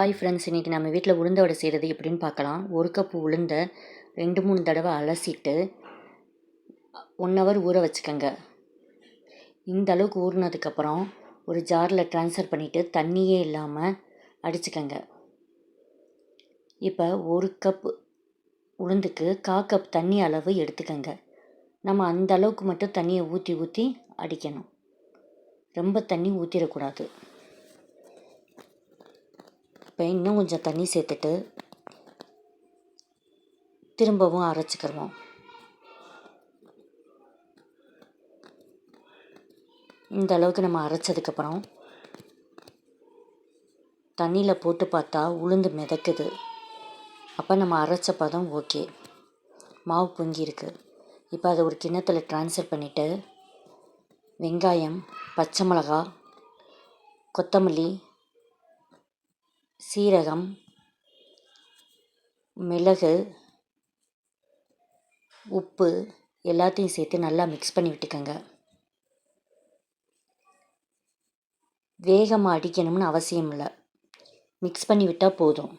Hi friends, இன்றைக்கி நம்ம வீட்டில் உளுந்த வடை செய்கிறது எப்படின்னு பார்க்கலாம். 1 கப் உளுந்தை 2-3 தடவை அலசிட்டு 1 ஹவர் ஊற வச்சுக்கோங்க. இந்த அளவுக்கு ஊறினதுக்கப்புறம் ஒரு ஜாரில் ட்ரான்ஸ்ஃபர் பண்ணிவிட்டு தண்ணியே இல்லாமல் அடிச்சுக்கோங்க. இப்போ 1 கப் உளுந்துக்கு 1/4 கப் தண்ணி அளவு எடுத்துக்கோங்க. நம்ம அந்த அளவுக்கு மட்டும் தண்ணியை ஊற்றி அடிக்கணும். ரொம்ப தண்ணி ஊற்றிடக்கூடாது. இப்போ இன்னும் கொஞ்சம் தண்ணி சேர்த்துட்டு திரும்பவும் அரைச்சிக்கிறோம். இந்த அளவுக்கு நம்ம அரைச்சதுக்கப்புறம் தண்ணியில் போட்டு பார்த்தா உளுந்து மிதக்குது. அப்போ நம்ம அரைச்ச பதம் ஓகே, மாவு பொங்கியிருக்கு. இப்போ அதை ஒரு கிண்ணத்தில் ட்ரான்ஸ்ஃபர் பண்ணிவிட்டு வெங்காயம், பச்சை மிளகா, கொத்தமல்லி, சீரகம், மிளகு, உப்பு எல்லாத்தையும் சேர்த்து நல்லா மிக்ஸ் பண்ணி விட்டுக்கோங்க. வேகமாக அடிக்கணும்னு அவசியம் இல்லை, மிக்ஸ் பண்ணி விட்டால் போதும்.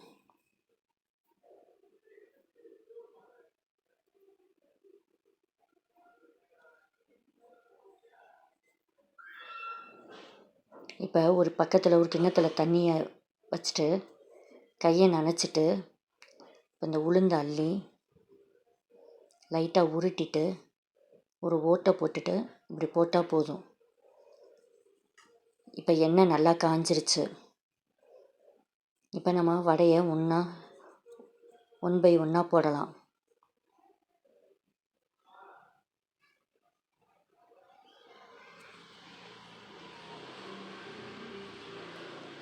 இப்போ ஒரு பக்கத்தில் ஒரு கிண்ணத்தில் தண்ணியை வச்சுட்டு கையை நனைச்சிட்டு இந்த உளுந்து அள்ளி லைட்டாக உருட்டிட்டு ஒரு ஓட்டை போட்டுட்டு இப்படி போட்டால் போதும். இப்போ எண்ணெய் நல்லா காஞ்சிருச்சு. இப்போ நம்ம வடையை ஒன் பை ஒன்னாக போடலாம்.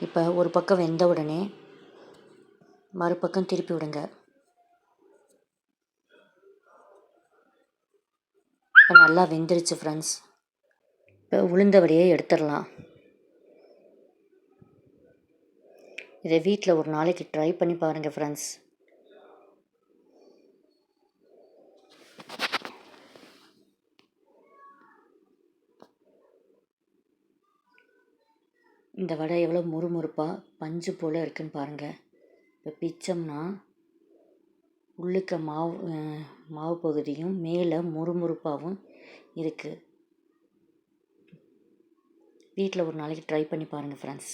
இப்போ ஒரு பக்கம் வெந்த உடனே மறுபக்கம் திருப்பி விடுங்க. இப்போ நல்லா வெந்துருச்சு ஃப்ரெண்ட்ஸ். இப்போ உளுந்த வடையை எடுத்துடலாம். இதை வீட்டில் ஒரு நாளைக்கு ட்ரை பண்ணி பாருங்கள் ஃப்ரெண்ட்ஸ். இந்த வடை எவ்வளோ முறுமுறுப்பாக பஞ்சு போல் இருக்குன்னு பாருங்கள். இப்போ பிச்சோம்னா உள்ளுக்க மாவு பகுதியும் மேலே முறுமுறுப்பாகவும் இருக்குது. வீட்டில் ஒரு நாளைக்கு ட்ரை பண்ணி பாருங்கள் ஃப்ரெண்ட்ஸ்.